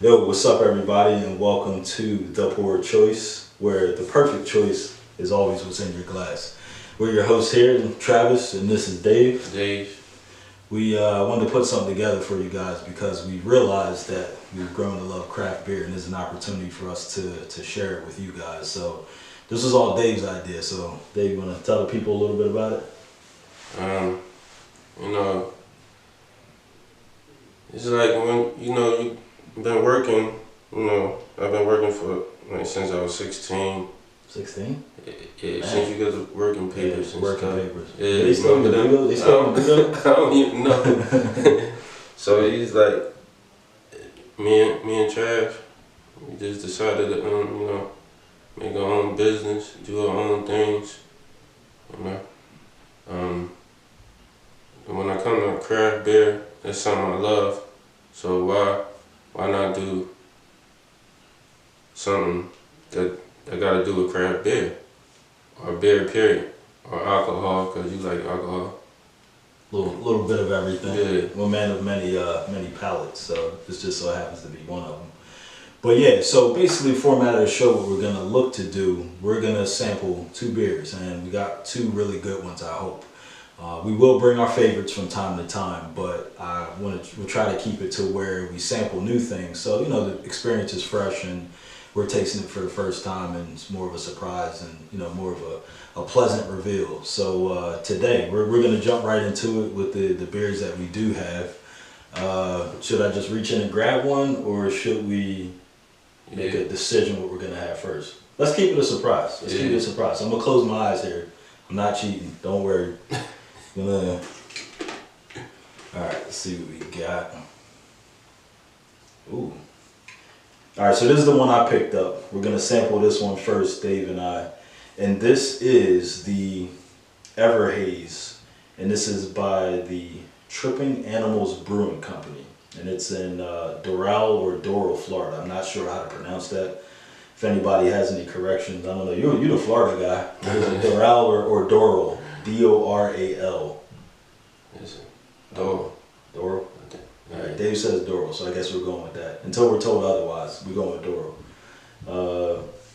Yo, what's up, everybody, and welcome to The Poor Choice, where the perfect choice is always what's in your glass. We're your hosts here, Travis, and this is Dave. We wanted to put something together for you guys because we realized that we've grown to love craft beer, and there's an opportunity for us to share it with you guys. So this was all Dave's idea. So Dave, you want to tell the people a little bit about it? You know, it's like when you've been working. I've been working for since I was 16. 16? Yeah, since you got the working papers and working stuff. papers. Yeah, They still do them? They still do them? I don't even know. So he's like, me and Trav, we just decided to make our own business, do our own things. And when I come to craft beer, that's something I love. So why not do something that got to do with craft beer or beer period or alcohol, because you like alcohol. Little bit of everything. Yeah. We're a man of many palates, so this just so happens to be one of them. But yeah, so basically, format of the show, what we're gonna look to do, we're gonna sample 2 beers, and we got 2 really good ones, I hope. We will bring our favorites from time to time, but we'll try to keep it to where we sample new things, so the experience is fresh and we're tasting it for the first time, and it's more of a surprise and more of a pleasant reveal. So today we're gonna jump right into it with the beers that we do have. Should I just reach in and grab one, or should we make a decision what we're gonna have first? Let's keep it a surprise. Keep it a surprise. I'm gonna close my eyes here. I'm not cheating. Don't worry. All right. Let's see what we got. Ooh. All right, so this is the one I picked up. We're gonna sample this one first, Dave and I. And this is the Haze. And this is by the Tripping Animals Brewing Company. And it's in Doral, Florida. I'm not sure how to pronounce that. If anybody has any corrections, I don't know. You're the Florida guy. Is it Doral or Doral? Doral. Is it Doral? Doral? All right, Dave says Doral, so I guess we're going with that. Until we're told otherwise, we're going with Doral.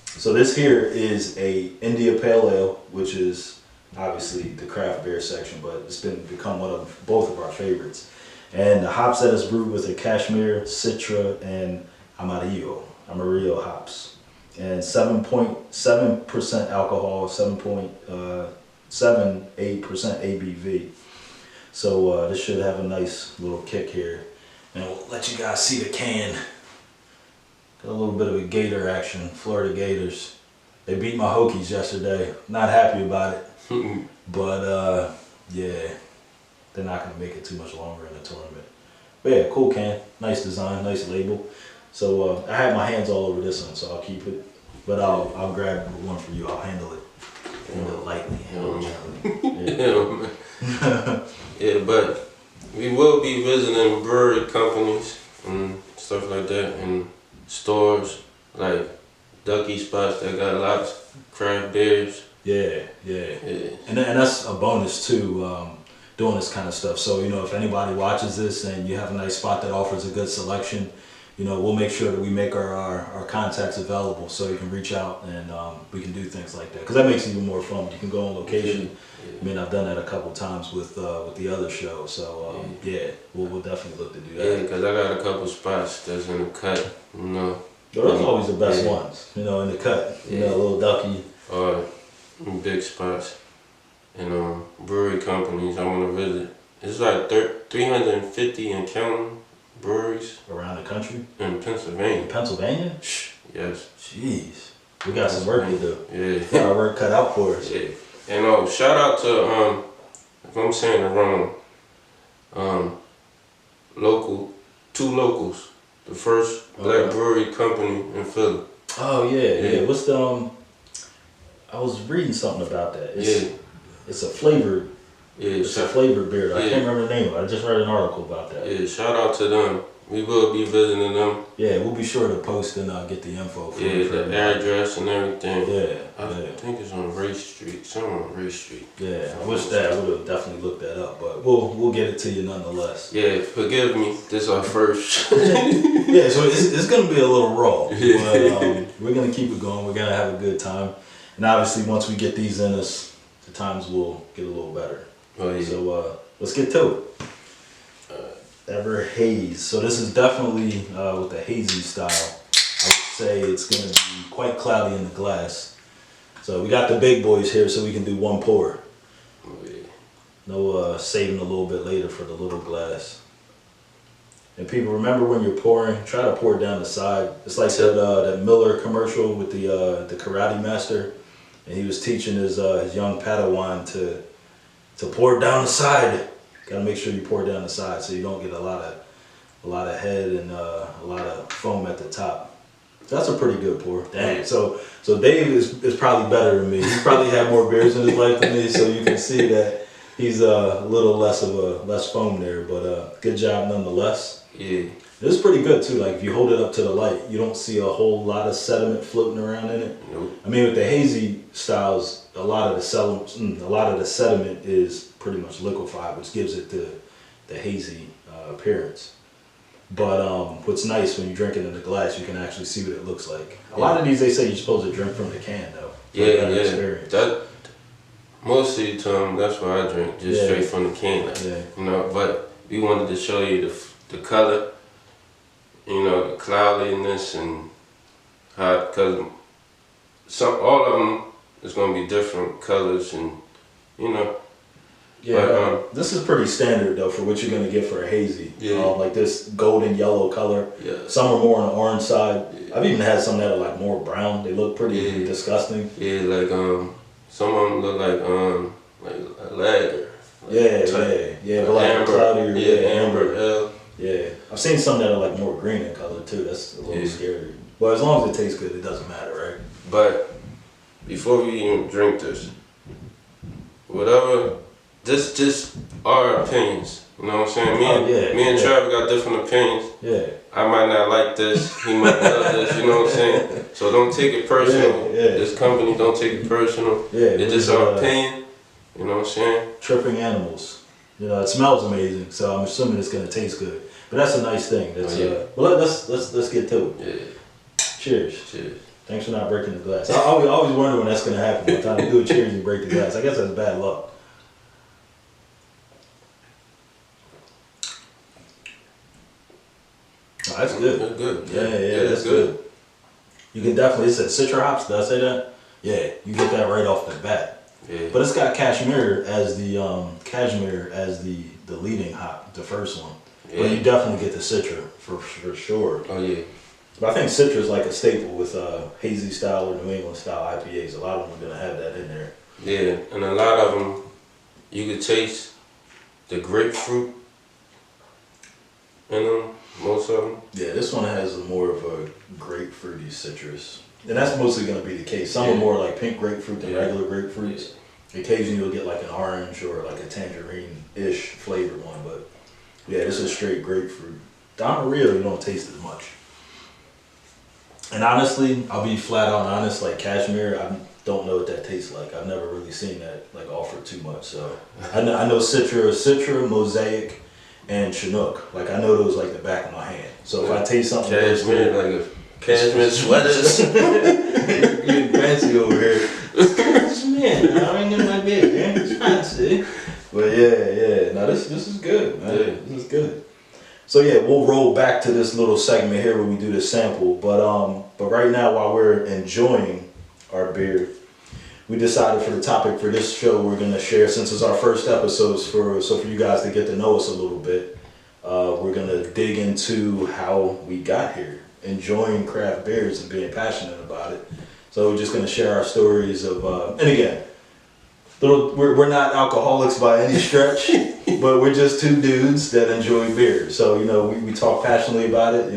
So this here is a India Pale Ale, which is obviously the craft beer section, but it's become one of both of our favorites. And the hops that is brewed with are Cashmere, Citra, and Amarillo hops. And 7.7% alcohol, 7.78% ABV. So this should have a nice little kick here. And we'll let you guys see the can. Got a little bit of a Gator action, Florida Gators. They beat my Hokies yesterday. Not happy about it. But yeah, they're not going to make it too much longer in the tournament. But yeah, cool can. Nice design, nice label. So I have my hands all over this one, so I'll keep it. But I'll grab one for you. I'll handle it. Handle it lightly, handle it gently. Yeah, but we will be visiting brewery companies and stuff like that, and stores like Ducky spots that got lots of craft beers. Yeah. And that's a bonus too, doing this kind of stuff. So if anybody watches this and you have a nice spot that offers a good selection, we'll make sure that we make our contacts available so you can reach out and we can do things like that. Because that makes it even more fun. You can go on location. I mean, I've done that a couple times with the other show. So we'll definitely look to do that. Yeah, because I got a couple spots that's in the cut. Those are always the best ones. In the cut. A little Ducky. Big spots and brewery companies I want to visit. It's like 350 and counting breweries Around the country? in Pennsylvania. Pennsylvania? Yes. Jeez. We got some work to do. Yeah. Got our work cut out for us. Yeah. And shout out to if I'm saying it wrong, two locals. The first black brewery company in Philly. Oh yeah. What's the I was reading something about that. It's a flavored. Yeah. It's a flavored beer. I can't remember the name of it. I just read an article about that. Yeah. Shout out to them. we will be visiting them. Yeah, we'll be sure to post and get the info for Yeah, for the everybody. address and everything. Yeah, I yeah. think it's on Race Street. Somewhere on Race Street. Yeah, I wish that I would have definitely looked that up, but we'll get it to you nonetheless. Yeah, forgive me. This is our first. Yeah, so it's gonna be a little raw, but Yeah. we're gonna keep it going. We're gonna have a good time, and obviously once we get these in us, the times will get a little better. Oh yeah. So let's get to it. Ever Haze. So this is definitely with the hazy style. I would say it's gonna be quite cloudy in the glass. So we got the big boys here, so we can do one pour. Oh yeah. No saving a little bit later for the little glass. And people, remember when you're pouring, try to pour it down the side. It's like that Miller commercial with the karate master, and he was teaching his young Padawan to pour it down the side. Gotta make sure you pour it down the side so you don't get a lot of head and a lot of foam at the top. That's a pretty good pour. Dang. So Dave is probably better than me. He's probably had more beers in his life than me, so you can see that he's a little less foam there. But good job nonetheless. Yeah. This is pretty good too. Like if you hold it up to the light, you don't see a whole lot of sediment floating around in it. Nope. I mean, with the hazy styles, a lot of the sediment is pretty much liquefied, which gives it the hazy appearance. But what's nice when you drink it in the glass, you can actually see what it looks like. A lot of these, they say you're supposed to drink from the can though. Yeah, better yeah. experience. That most of the time, that's what I drink, just straight from the can. Like, Yeah. you know, but we wanted to show you the color, you know, the cloudiness and how, because all of them is going to be different colors and, you know. Yeah, But, this is pretty standard though for what you're gonna get for a hazy. Yeah. Like this golden yellow color. Yeah. Some are more on the orange side. Yeah. I've even had some that are like more brown. They look pretty disgusting. Yeah, like some of them look like a lager. Like Yeah, but like amber, cloudier. amber ale. Yeah, I've seen some that are like more green in color too. That's a little scary. But as long as it tastes good, it doesn't matter, right? But before we even drink this, whatever, this just our opinions. You know what I'm saying? Me and Trevor got different opinions. Yeah. I might not like this. He might love this. You know what I'm saying? So don't take it personal. Yeah. This company, don't take it personal. Yeah. It's just our opinion. You know what I'm saying? Tripping animals. You know, it smells amazing, so I'm assuming it's gonna taste good. But that's a nice thing. That's well, let's get to it. Yeah. Cheers. Cheers. Thanks for not breaking the glass. I always wonder when that's gonna happen. By the time you do a cheers, you break the glass. I guess that's bad luck. Oh, that's good. That's good. Yeah, that's good. You can definitely, it says citra hops, did I say that? Yeah, you get that right off the bat. Yeah. But it's got cashmere as the leading hop, the first one. Yeah. But you definitely get the citra for sure. Oh yeah. But I think citra is like a staple with hazy style or New England style IPAs. A lot of them are gonna have that in there. Yeah, and a lot of them, you could taste the grapefruit in them. Most of them. Yeah, this one has more of a grapefruity citrus. And that's mostly going to be the case. Some are more like pink grapefruit than regular grapefruits. Occasionally you'll get like an orange or like a tangerine-ish flavored one, but yeah, this is straight grapefruit. Donario, you don't taste as much. And honestly, I'll be flat out honest, like cashmere, I don't know what that tastes like. I've never really seen that like offered too much. So I know Citra, Mosaic, and Chinook. Like I know those like the back of my hand. So if I taste something cashmere, like a cashmere sweaters. You're getting fancy over here. Man, I ain't nothing like that, man. It's fancy. But yeah. Now this is good, man. Yeah. This is good. So yeah, we'll roll back to this little segment here where we do the sample. But right now, while we're enjoying our beer, we decided for the topic for this show we're gonna share, since it's our first episode, for you guys to get to know us a little bit. We're gonna dig into how we got here, enjoying craft beers and being passionate about it. So we're just gonna share our stories of, and again, we're not alcoholics by any stretch, but we're just two dudes that enjoy beer. So we talk passionately about it.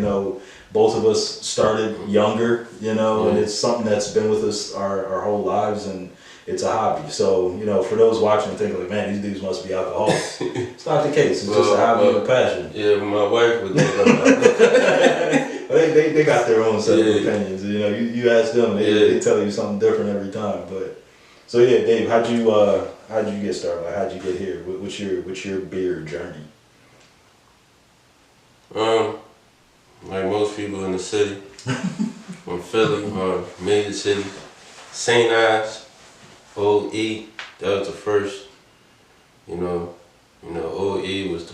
Both of us started younger, and it's something that's been with us our whole lives, and it's a hobby. So, you know, for those watching, think like, man, these dudes must be alcoholics. It's not the case. It's just a hobby and a passion. Yeah, my wife would think about they got their own set of opinions. You know, you ask them, they tell you something different every time. But so yeah, Dave, how'd you get started? Like, how'd you get here? What's your beer journey? Like most people in the city, from Philly or major city, St. Ives, Old E, that was the first. You know, Old E was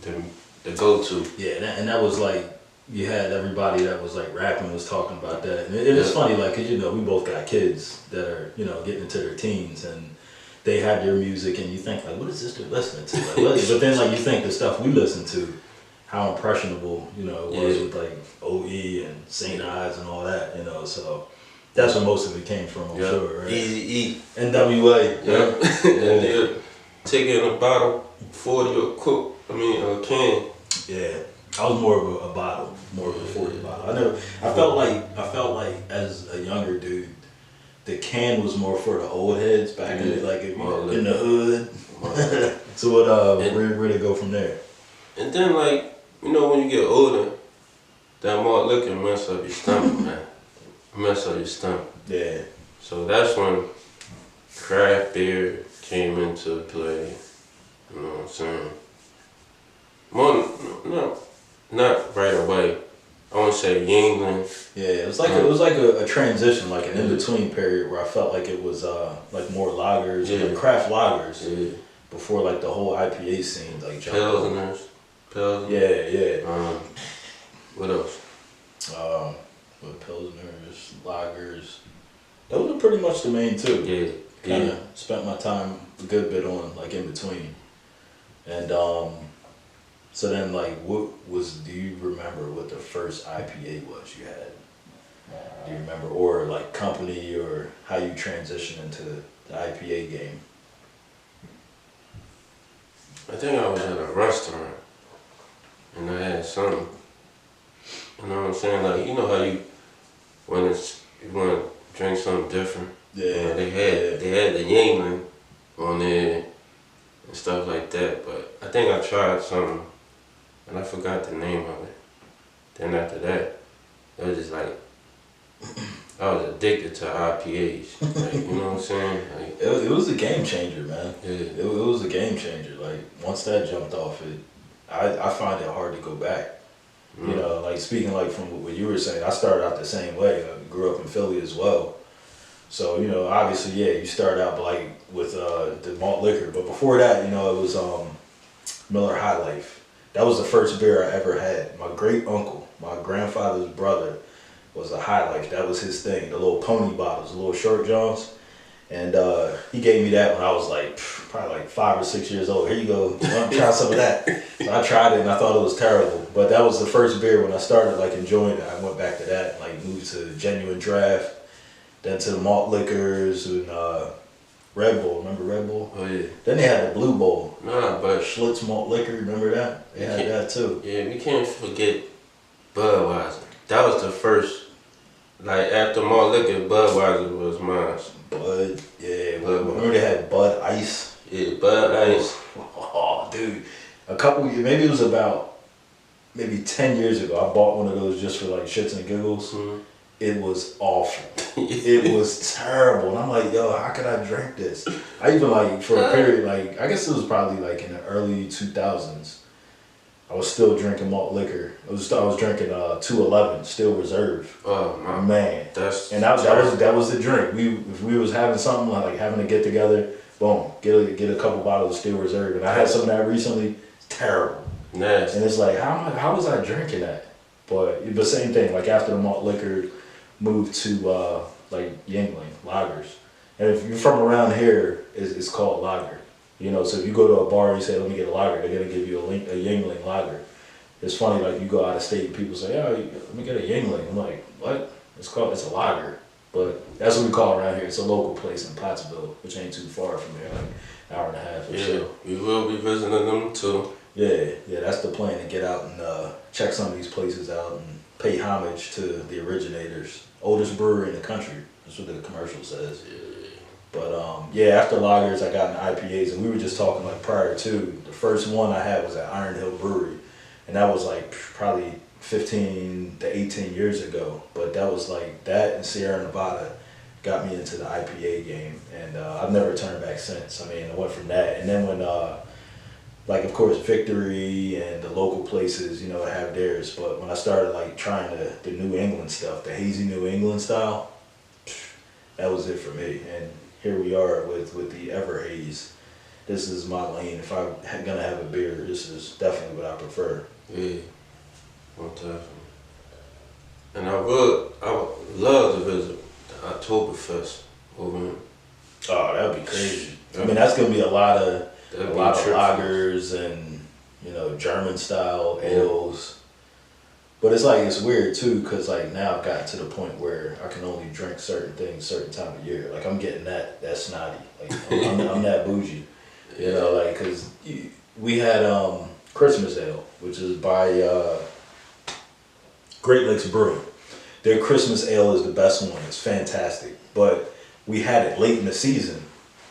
the go-to. Yeah, and that was like, you had everybody that was like rapping was talking about that. And it is funny, like, cause you know, we both got kids that are, you know, getting into their teens and they have their music and you think like, what is this they're listening to? Like, but then like you think the stuff we listen to, how impressionable, you know, it was with like OE and St. Ives and all that, you know, so that's where most of it came from, I'm sure, right? Easy E. NWA. Yeah. Taking a bottle, 40 or a can. Yeah. I was more of a bottle, more of a 40 bottle. I felt like as a younger dude, the can was more for the old heads back in the hood. So where to go from there? And then like, you know, when you get older, that malt liquor mess up your stomach, man. Mess up your stomach. Yeah. So that's when craft beer came into play. You know what I'm saying? Not right away. I want to say Yingling. Yeah, it was like a transition, like an in between period where I felt like it was like more lagers, like craft lagers, before like the whole IPA scene like jumped on. Pilsners. Yeah. What else? With Pilsners, lagers. Those are pretty much the main two. Yeah. Kind of spent my time a good bit on like in between, and so then like do you remember what the first IPA was you had? Do you remember, or like company, or how you transitioned into the IPA game? I think I was at a restaurant and I had something. You know what I'm saying? Like, you know how you want to drink something different. Yeah. They had the Yingling on there and stuff like that. But I think I tried something and I forgot the name of it. Then after that, it was just like I was addicted to IPAs. Like, you know what I'm saying? Like, it was a game changer, man. Yeah. It was a game changer. Like once that jumped off, I find it hard to go back. You know, like speaking like from what you were saying, I started out the same way. I grew up in Philly as well. So, you know, obviously, you start out like with the malt liquor. But before that, you know, it was Miller High Life. That was the first beer I ever had. My great uncle, my grandfather's brother, was a High Life. That was his thing, the little pony bottles, the little short johns. And he gave me that when I was like, probably like 5 or 6 years old. Here you go, you want to try some of that? So I tried it and I thought it was terrible. But that was the first beer when I started like enjoying it. I went back to that, like moved to Genuine Draft, then to the malt liquors and Red Bull. Remember Red Bull? Oh yeah. Then they had the Blue Bowl. Nah, but Schlitz malt liquor, remember that? They had that too. Yeah, we can't forget Budweiser. That was the first. Like after malt liquor, Budweiser was mine. Bud, yeah. Remember they had Bud Ice? Yeah, Bud Ice. Oh, dude. A couple years, maybe it was about 10 years ago, I bought one of those just for like shits and giggles. Mm-hmm. It was awful. It was terrible. And I'm like, yo, how could I drink this? I even like, for a period, like, I guess it was probably like in the early 2000s. I was still drinking malt liquor. I was drinking 211 Still Reserve. Oh man, that was the drink. If we was having something like having to get together, boom, get a couple bottles of Still Reserve. And I had some of that recently. It's terrible. Nasty. And it's like, how was I drinking that? But the same thing. Like after the malt liquor, moved to like Yingling lagers. And if you're from around here, it's called lager. You know, so if you go to a bar and you say, let me get a lager, they're going to give you a Yingling lager. It's funny, like you go out of state and people say, oh, let me get a Yingling. I'm like, what? It's a lager. But that's what we call it around here. It's a local place in Pottsville, which ain't too far from here, like an hour and a half or so. We will be visiting them too. Yeah, that's the plan, to get out and check some of these places out and pay homage to the originators. Oldest brewery in the country. That's what the commercial says. Yeah. But yeah, after lagers, I got into IPAs, and we were just talking like prior to the first one I had was at Iron Hill Brewery, and that was like probably 15 to 18 years ago. But that was like that and Sierra Nevada got me into the IPA game, and I've never turned back since. I mean, I went from that, and then when like of course Victory and the local places, you know, have theirs. But when I started like trying the New England stuff, the hazy New England style, that was it for me. And here we are with the Ever Haze. This is my lane. If I'm gonna have a beer, this is definitely what I prefer. Yeah, most definitely. And I would love to visit the Oktoberfest over in. Oh, that would be crazy. I mean, that's gonna be a lot of lagers and, you know, German style ales. But it's like, it's weird too, because like now I've gotten to the point where I can only drink certain things certain time of year. Like I'm getting that snotty. Like I'm that bougie. You know, like, because we had Christmas ale, which is by Great Lakes Brewing. Their Christmas ale is the best one. It's fantastic. But we had it late in the season,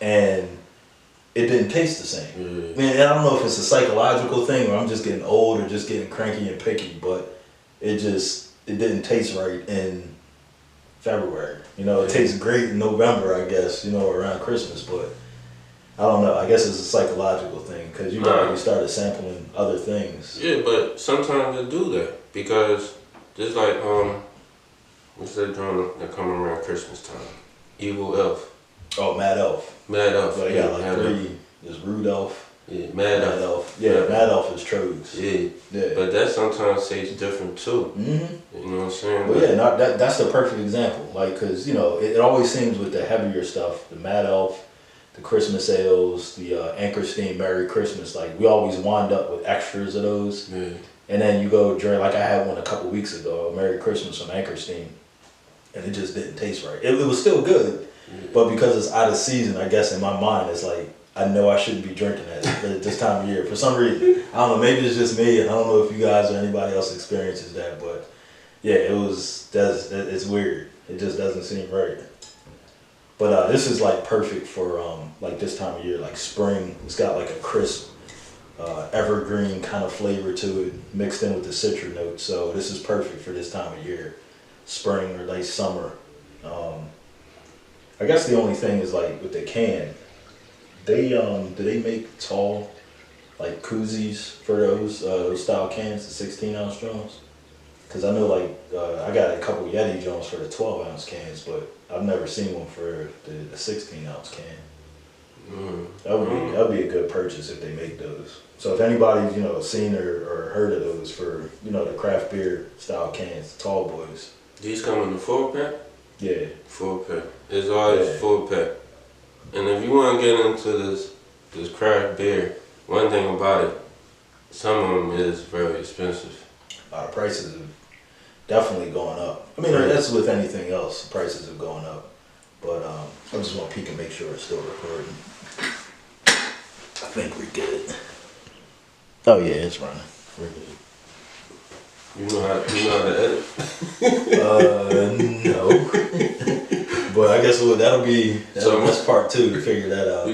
and it didn't taste the same. I mean, I don't know if it's a psychological thing or I'm just getting old or just getting cranky and picky, but it didn't taste right in February. You know, it tastes great in November, I guess, you know, around Christmas, but I don't know. I guess it's a psychological thing because you already started sampling other things. Yeah, but sometimes they do that because just like what's that drum that come around Christmas time? Evil Elf. Oh, Mad Elf. Mad Elf. But yeah, like three. There's Rude Elf. Yeah, Mad Elf. Yeah, Mad Elf is Trogs. Yeah. But that sometimes tastes different too. Mm-hmm. You know what I'm saying? But yeah, that's the perfect example. Like, because, you know, it always seems with the heavier stuff, the Mad Elf, the Christmas ales, the Anchor Steam Merry Christmas, like, we always wind up with extras of those. Yeah. And then you go drink, like I had one a couple weeks ago, a Merry Christmas from Anchor Steam, and it just didn't taste right. It was still good, but because it's out of season, I guess in my mind, it's like, I know I shouldn't be drinking that at this time of year for some reason. I don't know, maybe it's just me, and I don't know if you guys or anybody else experiences that, but yeah, it's weird. It just doesn't seem right. But this is like perfect for like this time of year, like spring. It's got like a crisp, evergreen kind of flavor to it, mixed in with the citrus notes. So this is perfect for this time of year, spring or late summer. I guess the only thing is like with the can, do they make tall like koozies for those style cans, the 16-ounce drums? Because I know like I got a couple Yeti drums for the 12-ounce cans, but I've never seen one for the 16-ounce can. That would be a good purchase if they make those. So if anybody's, you know, seen or heard of those for, you know, the craft beer style cans, the tall boys. These come in the 4-pack? Yeah. 4-pack. It's always 4-pack. And if you want to get into this craft beer, one thing about it, some of them is very expensive. The prices have definitely gone up. I mean, that's with anything else. Prices have gone up. But I just want to peek and make sure it's still recording. I think we're good. Oh yeah, it's running. We're good. You know how to edit? No. But I guess that'll be the best part too, to figure that out.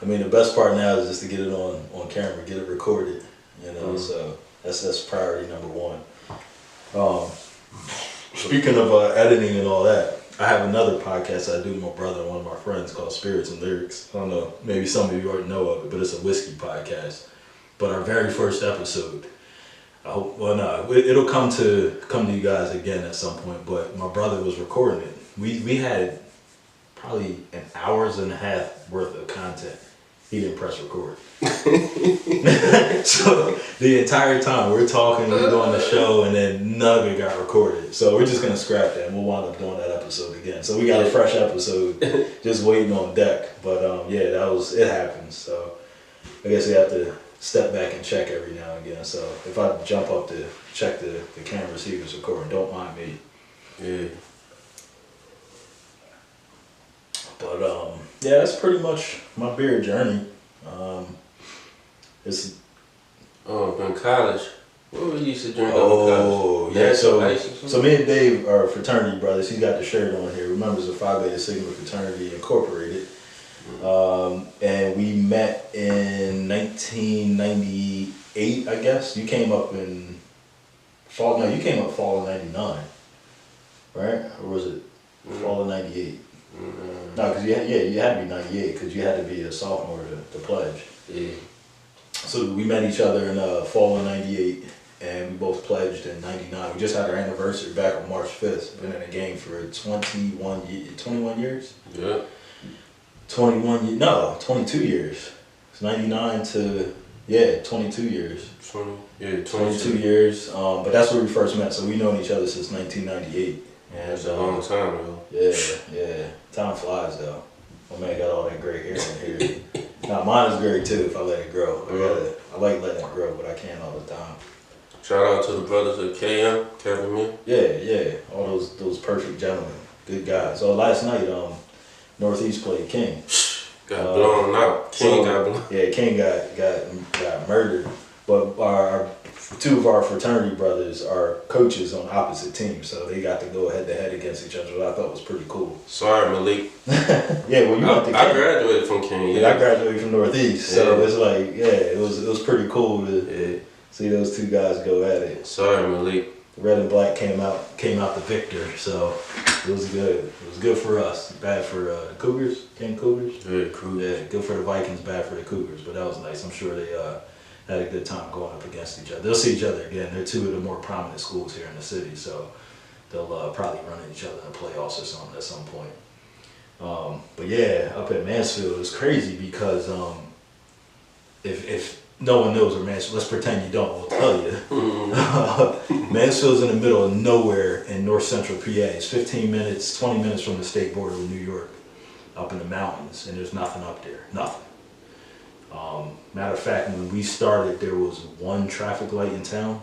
I mean, the best part now is just to get it on camera, get it recorded. You know, so that's priority number one. Speaking of editing and all that, I have another podcast I do with my brother and one of my friends called Spirits and Lyrics. I don't know, maybe some of you already know of it, but it's a whiskey podcast. But our very first episode, I hope, well, no, it'll come to you guys again at some point, but my brother was recording it. We had probably an hours and a half worth of content. He didn't press record. So the entire time we're talking, we're doing the show, and then none of it got recorded. So we're just gonna scrap that, and we'll wind up doing that episode again. So we got a fresh episode just waiting on deck. But yeah, it happens. So I guess we have to step back and check every now and again. So if I jump up to check the camera, see if it's recording, don't mind me. Yeah. But yeah, that's pretty much my beer journey. It's in college. What we used to drink? Oh, yeah. So So me and Dave are fraternity brothers. He got the shirt on here. Remember, it's a Phi Beta Sigma fraternity incorporated. And we met in 1998, I guess. You came up in fall. No, you came up fall of '99, right? Or was it fall of '98? No, because you had to be '98 because you had to be a sophomore to pledge. Yeah. So we met each other in fall of '98, and we both pledged in '99. We just had our anniversary back on March 5th. Been in the game for 21 years. Yeah. 22 years. It's '99 to 22 years. 22 years. But that's where we first met. So we've known each other since 1998. And That's a long time, though. Yeah. Time flies though. My man got all that gray hair in here. Now mine is gray too if I let it grow. I like letting it grow, but I can't all the time. Shout out to the brothers at KM, Kevin Mir. Yeah. All those perfect gentlemen. Good guys. So last night, Northeast played King. Got blown out. King got blown. Yeah, King got murdered. But our two of our fraternity brothers are coaches on opposite teams, so they got to go head to head against each other, which I thought was pretty cool. Sorry, Malik. Yeah, well, you went to King. I graduated from King. Yeah, I graduated from Northeast, so it's like, it was pretty cool to see those two guys go at it. Sorry, Malik. Red and black came out the victor, so it was good. It was good for us. Bad for the Cougars, King Cougars. Yeah, Cougars. Yeah, good for the Vikings, bad for the Cougars, but that was nice. I'm sure they had a good time going up against each other. They'll see each other again. They're two of the more prominent schools here in the city, so they'll probably run into each other in the playoffs or something at some point. But yeah, up at Mansfield, it was crazy because if no one knows where Mansfield, let's pretend you don't, we'll tell you. Mansfield's in the middle of nowhere in north central PA. It's 15 minutes, 20 minutes from the state border with New York, up in the mountains, and there's nothing up there, nothing. Matter of fact, when we started, there was one traffic light in town.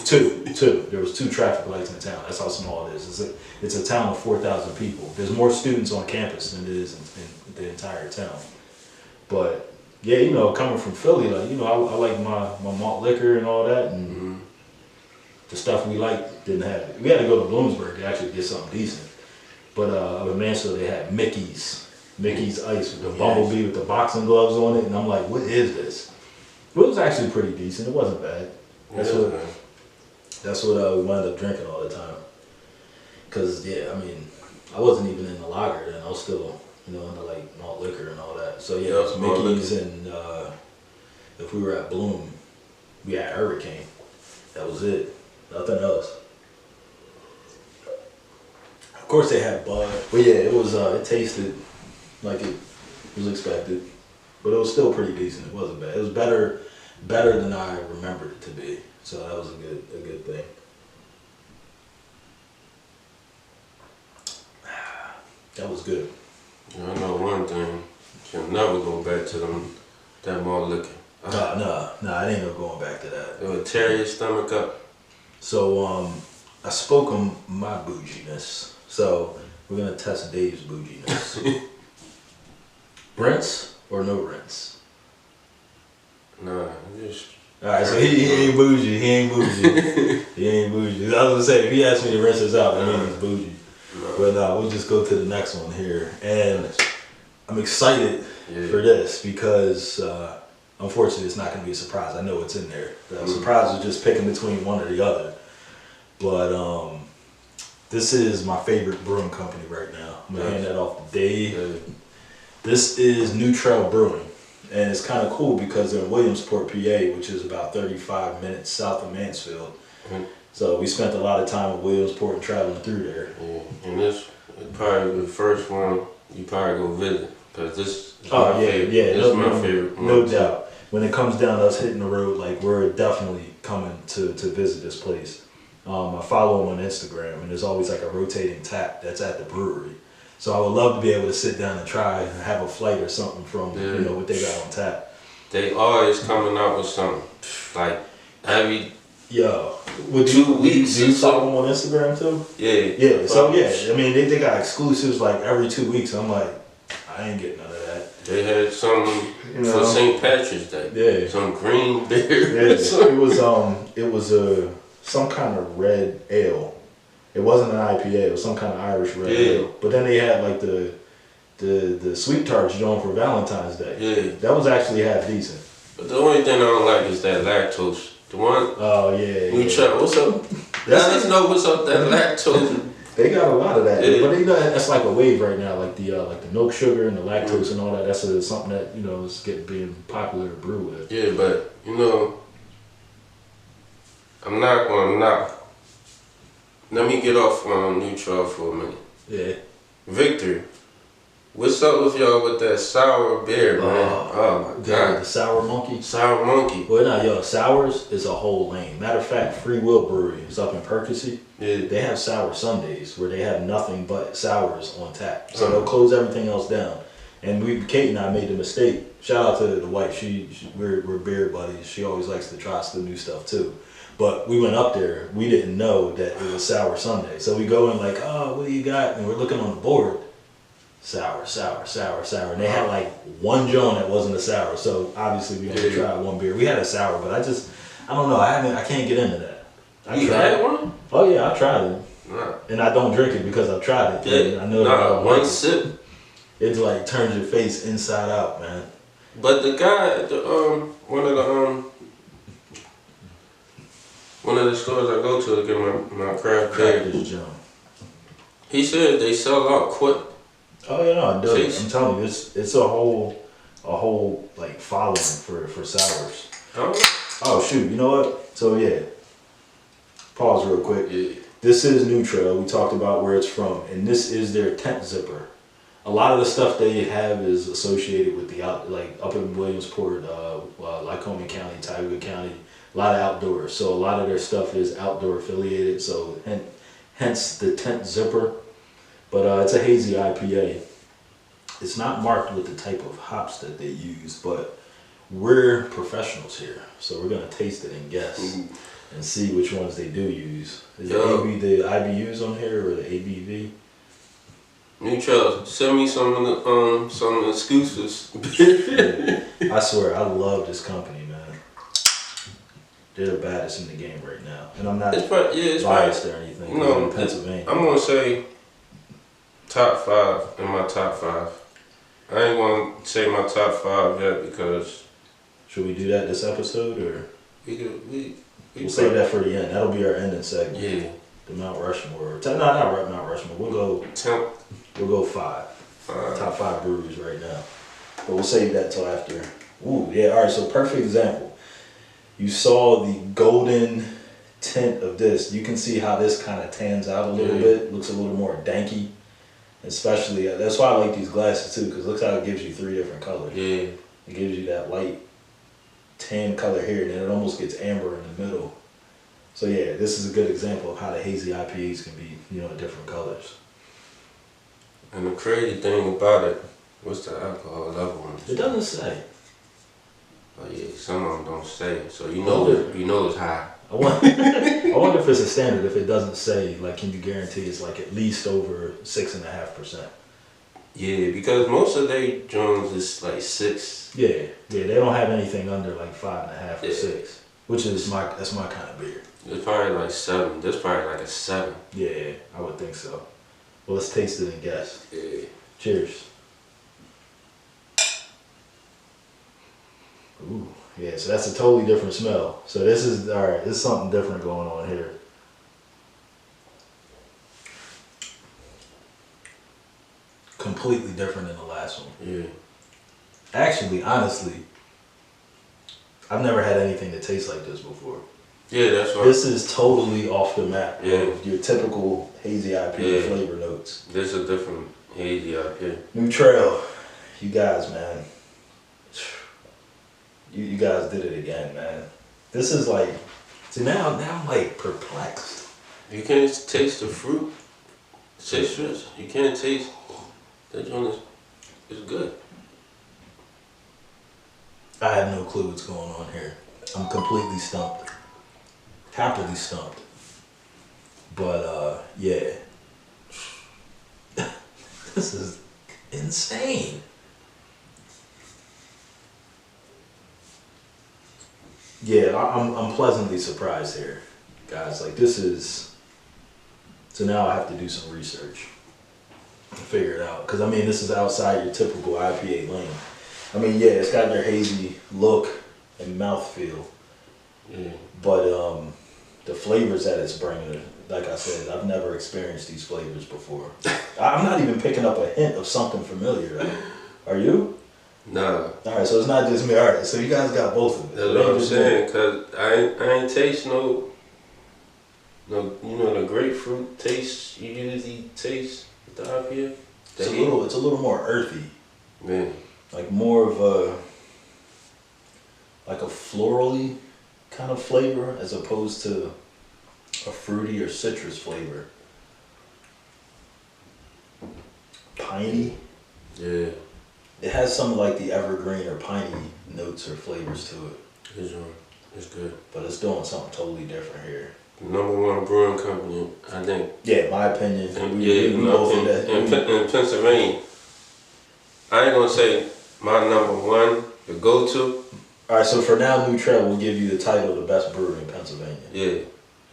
Two. There was two traffic lights in town. That's how small it is. It's a town of 4,000 people. There's more students on campus than it is in the entire town. But yeah, coming from Philly, like I like my malt liquor and all that, and the stuff we liked didn't have it. We had to go to Bloomsburg to actually get something decent. But up in Mansfield, they had Mickey's Ice with the bumblebee with the boxing gloves on it, and I'm like, what is this? But it was actually pretty decent. It wasn't bad. That's what we wound up drinking all the time. Cause I wasn't even in the lager then. I was still into like malt liquor and all that. So yeah, it was Mickey's, and if we were at Bloom, we had Hurricane. That was it. Nothing else. Of course they had Bud, but yeah, it was. It tasted like it was expected, but it was still pretty decent. It wasn't bad. It was better than I remembered it to be. So that was a good thing. That was good. Yeah, I know one thing. You'll never go back to that malt liquor. No, I ain't no going back to that. It would tear your stomach up. So I spoke on my bouginess. So we're gonna test Dave's bouginess. Rinse or no rinse? Nah, just. Alright, so he ain't bougie. He ain't bougie. I was gonna say, if he asked me to rinse this out, I mean he's bougie. No. But we'll just go to the next one here. And I'm excited for this because unfortunately it's not gonna be a surprise. I know it's in there. The surprise was just picking between one or the other. But this is my favorite brewing company right now. I'm gonna hand that off to Dave. Yeah. This is New Trail Brewing, and it's kind of cool because they're in Williamsport, PA, which is about 35 minutes south of Mansfield. So we spent a lot of time in Williamsport and traveling through there. Yeah. And this is probably the first one you probably go visit, because this is my favorite. No doubt. When it comes down to us hitting the road, like we're definitely coming to visit this place. I follow them on Instagram, and there's always like a rotating tap that's at the brewery. So I would love to be able to sit down and try and have a flight or something from what they got on tap. They always coming out with something like every would 2 weeks. Do you follow them on Instagram too? Yeah. So I mean they got exclusives like every 2 weeks. I'm like, I ain't getting none of that. They had something for St. Patrick's Day. Yeah. Some green beer. Yeah. It was some kind of red ale. It wasn't an IPA. It was some kind of Irish red ale. But then they had like the the sweet tarts joint for Valentine's Day. Yeah. That was actually half decent. But the only thing I don't like is that lactose. The one. Oh yeah. Nutrell, what's up? Let us know what's up that lactose. They got a lot of that, Yeah. but they know that's like a wave right now, like the milk sugar and the lactose and all that. That's something that is being popular to brew with. Yeah, but I'm not gonna knock. Let me get off on Nutrell for a minute. Yeah. Victor, what's up with y'all with that sour beer, man? Oh my god. The Sour Monkey. Sour Monkey. Well, no, yo, sours is a whole lane. Matter of fact, Free Will Brewery is up in Percy. Yeah. They have sour Sundays where they have nothing but sours on tap. So they'll close everything else down. And Kate and I made the mistake. Shout out to the wife. We're beer buddies. She always likes to try some new stuff too. But we went up there. We didn't know that it was Sour Sunday. So we go in like, oh, what do you got? And we're looking on the board. Sour, sour, sour, sour. And they had like one Joan that wasn't a sour. So obviously we only tried one beer. We had a sour, but I don't know. I can't get into that. You had one? Oh yeah, I tried it. Nah. And I don't drink it because I've tried it. Yeah. I know nah, one sip. It like turns your face inside out, man. But the guy at one of the stores I go to get my craft beer, he said they sell out quick. Oh yeah, no, it does. Jeez. I'm telling you, it's a whole like following for sours. Oh shoot, you know what? So yeah. Pause real quick. Yeah. This is Nutrell. We talked about where it's from, and this is their tent zipper. A lot of the stuff they have is associated with like up in Williamsport, Lycoming County, Tioga County, a lot of outdoors. So a lot of their stuff is outdoor affiliated. So hence the tent zipper. But it's a hazy IPA. It's not marked with the type of hops that they use, but we're professionals here, so we're gonna taste it and guess. Mm-hmm. And see which ones they do use. Is the IBUs on here or the ABV? Nutrell, send me some exclusives. I swear, I love this company, man. They're the baddest in the game right now, and I'm not biased or anything. In Pennsylvania, I'm gonna say top 5 in my top 5. I ain't gonna say my top 5 yet because. Should we do that this episode or? We'll save that for the end. That'll be our ending segment. Yeah. The Mount Rushmore. No, not Mount Rushmore. We'll go 5. Top 5 breweries right now. But we'll save that till after. Ooh, yeah. All right. So perfect example. You saw the golden tint of this. You can see how this kind of tans out a little bit. Looks a little more danky. Especially that's why I like these glasses too, because look how it gives you 3 different colors. Yeah. It gives you that light tan color here, and then it almost gets amber in the middle. So yeah, this is a good example of how the hazy IPAs can be, different colors. And the crazy thing about it, what's the alcohol level on it? It doesn't say. Oh yeah, some of them don't say. So you know it's high. I wonder if it's a standard. If it doesn't say, like, can you guarantee it's like at least over 6.5%? Yeah, because most of their Jones is like 6. Yeah, they don't have anything under like 5.5 or 6, which is that's my kind of beer. It's probably like 7. This probably like a 7. Yeah, I would think so. Well, let's taste it and guess. Yeah. Cheers. Ooh, yeah. So that's a totally different smell. So this is all right. There's something different going on here. Completely different than the last one. Yeah. Actually, honestly, I've never had anything that tastes like this before. Yeah, that's right. This is totally off the map. Yeah. Your typical hazy IPA flavor notes. This is a different hazy IPA. Nutrell, you guys, man. You guys did it again, man. This is like, see now I'm like perplexed. You can't taste the fruit, citrus. You can't taste. That joint is good. I have no clue what's going on here. I'm completely stumped. Happily stumped. But yeah. This is insane. Yeah, I'm pleasantly surprised here, guys. Like this is. So now I have to do some research. figure it out. Because I mean, this is outside your typical IPA lane. I mean, yeah, it's got your hazy look and mouthfeel. Yeah. But the flavors that it's bringing, like I said, I've never experienced these flavors before. I'm not even picking up a hint of something familiar. Right? Are you? Nah. All right, so it's not just me. All right, so you guys got both of it. That's what I'm saying, cause I ain't taste no, you know, the grapefruit taste you usually taste with the IPA. It's a little more earthy. Man. Like more of like a florally kind of flavor as opposed to a fruity or citrus flavor. Piney. Yeah. It has some like the evergreen or piney notes or flavors to it. It's good. But it's doing something totally different here. The #1 brewing company, I think. Yeah, my opinion. In Pennsylvania. I ain't gonna say my #1, the go-to. All right, so for now, New Trail will give you the title of the best brewery in Pennsylvania. Yeah.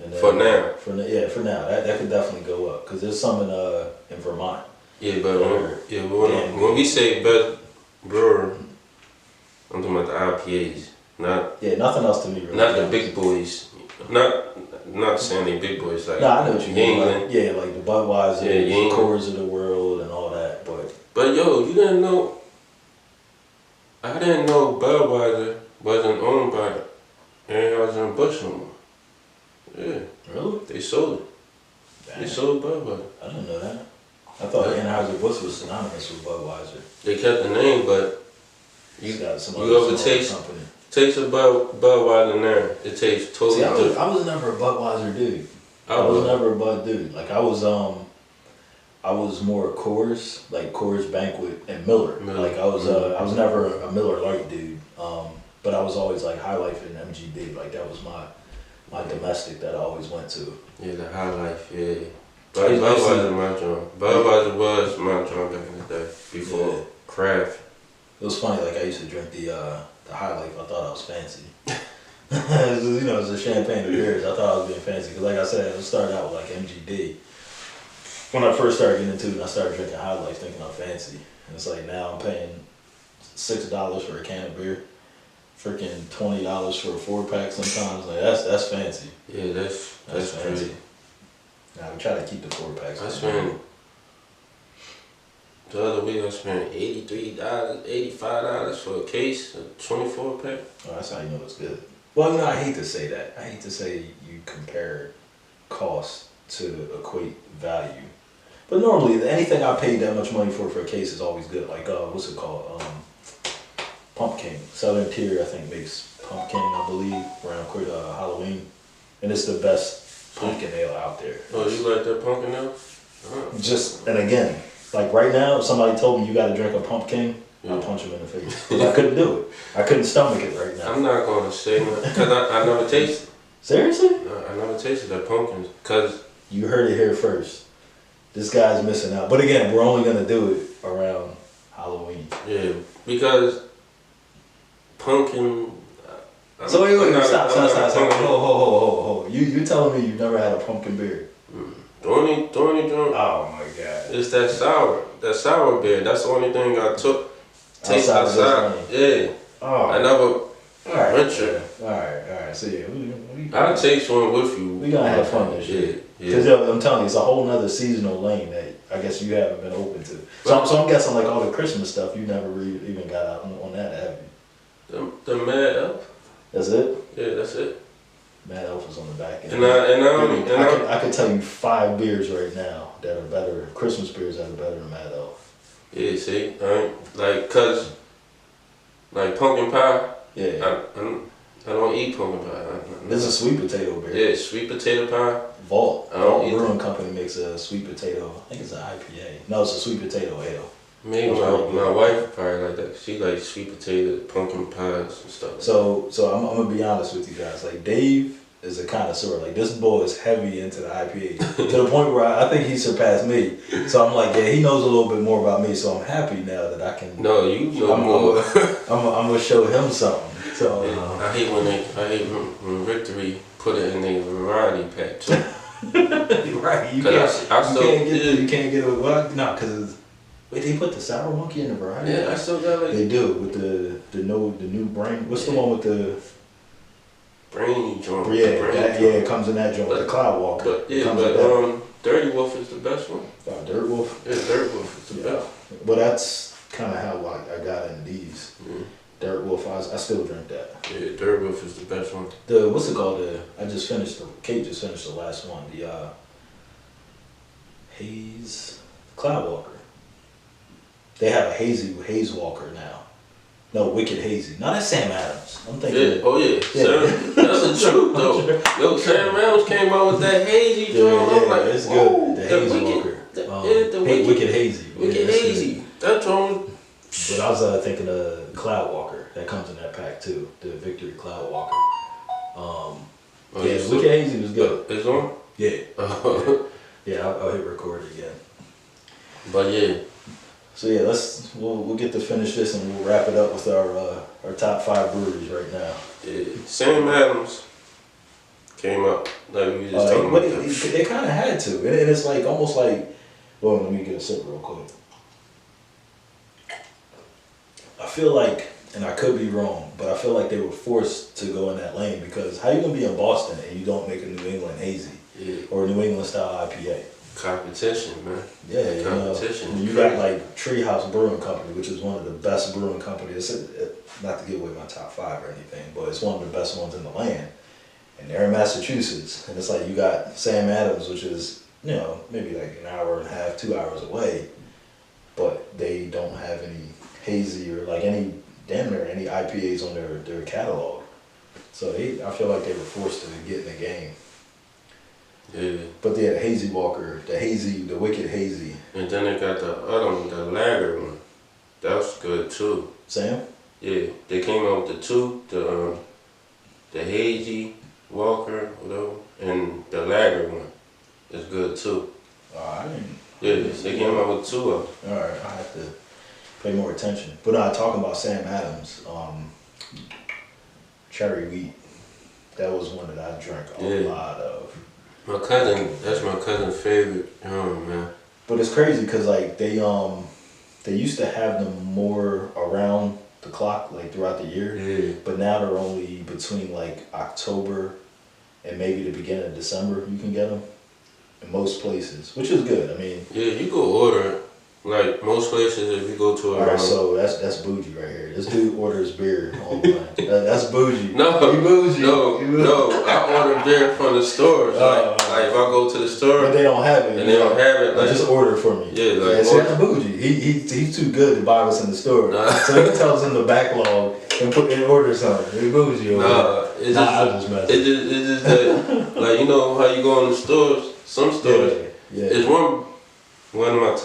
And then, For now. For now, that could definitely go up because there's some in Vermont. Yeah, but when we say best brewer, I'm talking about the IPAs, not nothing else to me. Really not the big boys. Not saying they big boys like. No, I know what you mean. Yingling. Like, like the Budweiser, Yeah, the Coors of the world, and all that. But yo, you didn't know. I didn't know Budweiser wasn't owned by Anheuser-Busch no more. Yeah. Really? They sold it. Damn. They sold Budweiser. I didn't know that. I thought Anheuser-Busch was synonymous with Budweiser. They kept the name, but you got some you other taste company. Taste of Budweiser in there. It tastes totally different. I was never a Budweiser dude. I was never a Bud dude. Like I was more Coors, like Coors Banquet and Miller. Like I was never a Miller Lite dude. But I was always like High Life and MGD. Like that was my domestic that I always went to. Yeah, the High Life, yeah. Budweiser my joint. Budweiser was my joint back in the day before craft. It was funny. Like I used to drink the High Life. I thought I was fancy. You know, it's a champagne of beers. I thought I was being fancy because, like I said, I started out with like MGD. When I first started getting into it, and I started drinking High Life, thinking I'm fancy. And it's like now I'm paying $6 for a can of beer, freaking $20 for a 4-pack. Sometimes like that's fancy. Yeah, that's fancy. crazy. Now we try to keep the 4-packs. I spent the other week. I spent $83, $85 for a case, a 24-pack. Oh, that's how you know it's good. Well, you know, I hate to say that. I hate to say you compare cost to equate value. But normally, anything I paid that much money for a case is always good. Like, what's it called? Pumpkin. Southern Tier, I think, makes pumpkin, I believe, around Halloween. And it's the best pumpkin ale out there. Oh, you like that pumpkin ale? And again, like right now, if somebody told me you got to drink a pumpkin, I'd punch him in the face. 'Cause I couldn't do it. I couldn't stomach it right now. I'm not going to say nothing, because I never tasted it. Seriously? I never tasted that pumpkin, because... You heard it here first. This guy's missing out. But again, we're only going to do it around Halloween. Yeah, because pumpkin... So wait, stop. Ho. You telling me you've never had a pumpkin beer? The only drink... Oh my God. It's that sour beer. That's the only thing I took. Taste outside. Yeah. Oh. I never ventured. Alright. So yeah, I'll taste one with you. We gonna have fun this year. Because I'm telling you, it's a whole nother seasonal lane that I guess you haven't been open to. So I'm guessing like all the Christmas stuff, you never really even got out on that, have you? The Mad Elf. That's it? Yeah, that's it. Mad Elf is on the back end. I could tell you 5 beers right now that are better, Christmas beers that are better than Mad Elf. Yeah, see, cause like pumpkin pie. Yeah. I don't eat pumpkin pie. This is a sweet potato beer. Yeah, sweet potato pie. Vault Brewing Company makes a sweet potato. I think it's an IPA. No, it's a sweet potato ale. Maybe my wife probably like that. She likes sweet potatoes, pumpkin pies and stuff. So I'm gonna be honest with you guys. Like Dave is a connoisseur. Like this boy is heavy into the IPA to the point where I think he surpassed me. So I'm like, yeah, he knows a little bit more about me. So I'm happy now that I can. No, you know more. I'm gonna show him something. So I hate when Victory put it in a variety pack too. Right. You Cause can't, I still, you can't get a well, no, because wait, they put the sour monkey in the variety. yeah, I still got like They do with the new brain. What's the one with the brainy joint. yeah, Brainy that, joint. it comes in that joint, the Cloud Walker. But It yeah, comes with but Dirty Wolf is the best one. Dirt Wolf. Yeah, Dirt Wolf is the Yeah. best. Well, that's kind of how I got in these. Mm. Dirt Wolf, I still drink that. Yeah, Dirt Wolf is the best one. The what's it called? I just finished. Kate just finished the last one. The Haze Cloud Walker. They have a Haze Walker now. No, Wicked Hazy. No, that's Sam Adams. I'm thinking. Yeah, oh yeah. Sam, that's the truth though. Yo, Sam Adams came out with that hazy joint. I'm like, it's good. The Haze Walker. Wicked Hazy. Wicked Hazy. That joint. But I was thinking of Cloud Walker. That comes in that pack too. The Victory Cloud Walker. Yeah, Wicked Hazy was good. It's on? Yeah. Yeah, I'll hit record again. But yeah. So yeah, we'll get to finish this and we'll wrap it up with our top 5 breweries right now. Yeah. Sam Adams came up like we were just talking about. It kind of had to, and it's like almost like. Well, let me get a sip real quick. I feel like, and I could be wrong, but I feel like they were forced to go in that lane because how you gonna be in Boston and you don't make a New England hazy or a New England style IPA? Competition, man. Yeah, competition. You got like Treehouse Brewing Company, which is one of the best brewing companies. Not to give away my top 5 or anything, but it's one of the best ones in the land. And they're in Massachusetts, and it's like you got Sam Adams, which is maybe like an hour and a half, 2 hours away, but they don't have any hazy or like any damn near any IPAs on their catalog. So I feel like they were forced to get in the game. Yeah. But they had Hazy Walker, the Wicked Hazy. And then they got the other one, the lager one. That was good too. Sam? Yeah, they came out with the 2, the Hazy Walker, whatever, and the lager one. It's good too. I didn't. Yeah, they came out with 2 of them. All right, I have to pay more attention. But talking about Sam Adams, Cherry Wheat, that was one that I drank a lot of. My cousin, that's my cousin's favorite, man. But it's crazy because like they used to have them more around the clock, like throughout the year. Yeah. But now they're only between like October and maybe the beginning of December. You can get them in most places, which is good. I mean. Yeah, you go order it. Like most places, if you go to a. Alright, so that's bougie right here. This dude orders beer online. That's bougie. No, you bougie. No. I order beer from the stores. Like if I go to the store, but they don't have it. And they don't have it. Like, just order it for me. Yeah, like see, that's bougie. He's too good to buy what's in the store, so he tells him the backlog and order something. He's bougie. It's just that like how you go in the stores. Some stores. Yeah. It's one of my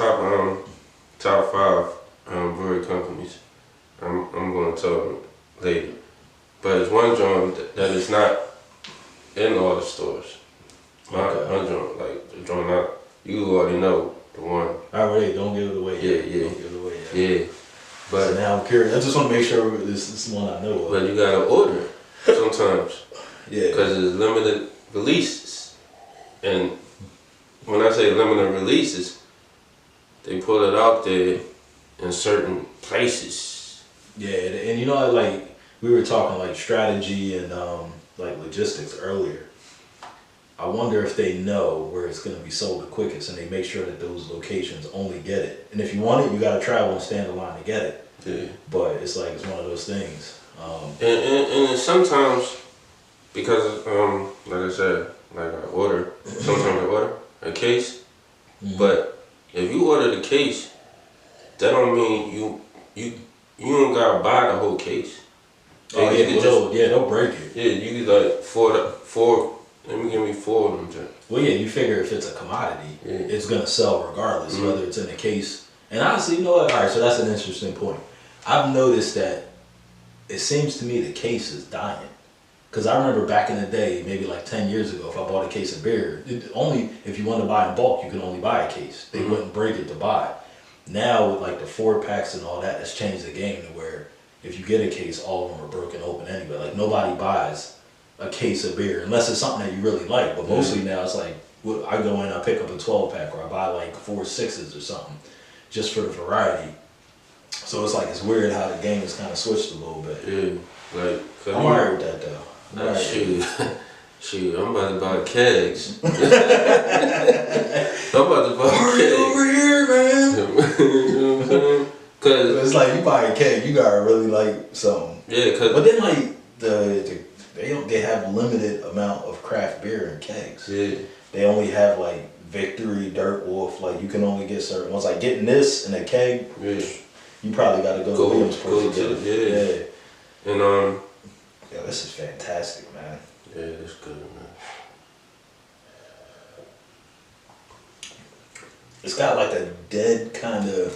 top 5 brewery companies. I'm going to tell them later. But it's one joint that is not in all the stores. My joint, like the joint out, you already know the one. Alright, don't give it away. Yeah. Don't give it away. Yeah. But so now I'm curious. I just want to make sure this is one I know of. But you gotta order it sometimes. Yeah. Because it's limited releases. And when I say limited releases, they put it out there in certain places. Yeah, and like we were talking like strategy and like logistics earlier. I wonder if they know where it's going to be sold the quickest, and they make sure that those locations only get it. And if you want it, you got to travel and stand in line to get it. Yeah. But it's like it's one of those things. And sometimes because like I said, like sometimes I order a case, but if you order the case, that don't mean you don't gotta buy the whole case. Oh yeah, they'll break it. Yeah, you could like four. Let me give me 4 of them. Too. Well, yeah, you figure if it's a commodity, it's gonna sell regardless, whether it's in a case. And honestly, you know what? All right, so that's an interesting point. I've noticed that it seems to me the case is dying. Because I remember back in the day, maybe like 10 years ago, if I bought a case of beer, only if you wanted to buy in bulk, you could only buy a case. They wouldn't break it to buy. Now with like the 4-packs and all that, it's changed the game to where if you get a case, all of them are broken open anyway. Like nobody buys a case of beer unless it's something that you really like. But mostly now it's like, I go in, I pick up a 12-pack, or I buy like 4 6s or something, just for the variety. So it's like, it's weird how the game has kind of switched a little bit. Yeah, like, I'm alright with that though. Like, shoot, I'm about to buy kegs. I'm about to buy kegs. Over here, man. You know what I'm saying? Cause It's like, you buy a keg, you gotta really like something. yeah, cause But then like they have limited amount of craft beer in kegs. yeah, They only have like Victory, Dirt Wolf. Like, you can only get certain ones. Like, getting this in a keg, yeah, you probably got to go to Williamsport to get it. yeah. And Yeah, this is fantastic, man. yeah, it's good, man. It's got like a dead kind of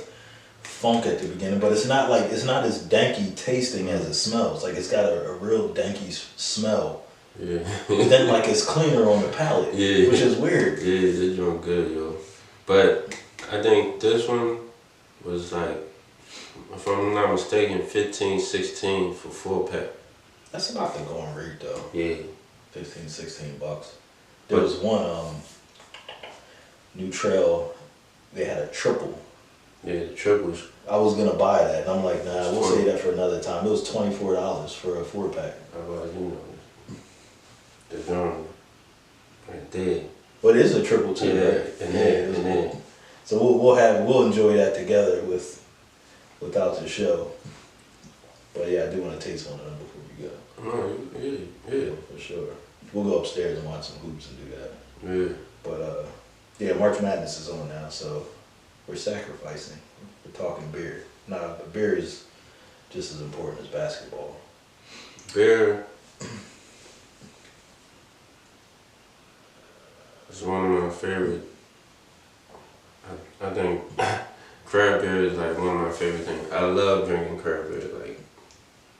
funk at the beginning, but it's not as danky tasting as it smells. Like, it's got a real danky smell. Yeah. But then like it's cleaner on the palate, Yeah. which is weird. Yeah, they're doing good, yo. But I think this one was like, if I'm not mistaken, 15, 16 for 4-pack. That's about the going rate though. Yeah. 15, 16 bucks. There was one New Trail, they had a triple. Yeah, the triples. I was gonna buy that, and I'm like, nah, we'll save that for another time. It was $24 for a 4-pack. How about the drum right there. But it is a triple too, Yeah, right? and Yeah, it was cool. So we'll enjoy that together without the show. But yeah, I do want to taste one of them before we go. No, yeah. For sure. We'll go upstairs and watch some hoops and do that. Yeah. But yeah, March Madness is on now, so we're sacrificing. We're talking beer. Nah, but beer is just as important as basketball. Beer is one of my favorite. I think craft beer is like one of my favorite things. I love drinking craft beer. Like,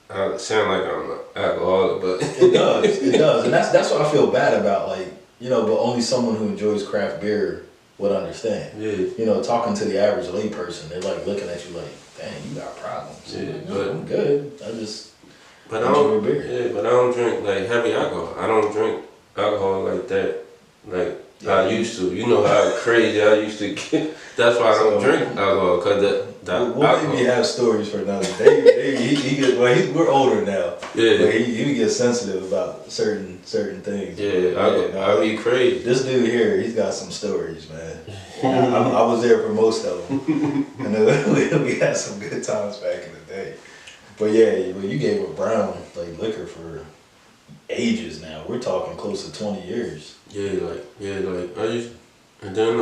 I sound like I'm an alcoholic, but It does, and that's what I feel bad about. Like, but only someone who enjoys craft beer would understand. Yeah. Talking to the average layperson, they're like looking at you like, dang, you got problems. Yeah, Like, no, but I'm good. I just But enjoy beer. Yeah, but I don't drink like heavy alcohol. I don't drink alcohol like that. Like I used to. You know how crazy I used to get. That's why I don't drink alcohol, cause We'll alcohol. maybe have stories for another day. We're older now. Yeah. But he gets sensitive about certain things. Yeah, I be crazy. This dude here, he's got some stories, man. I was there for most of them, and we had some good times back in the day. But yeah, you gave a brown like liquor for ages now. We're talking close to 20 years. Yeah, like I used, and then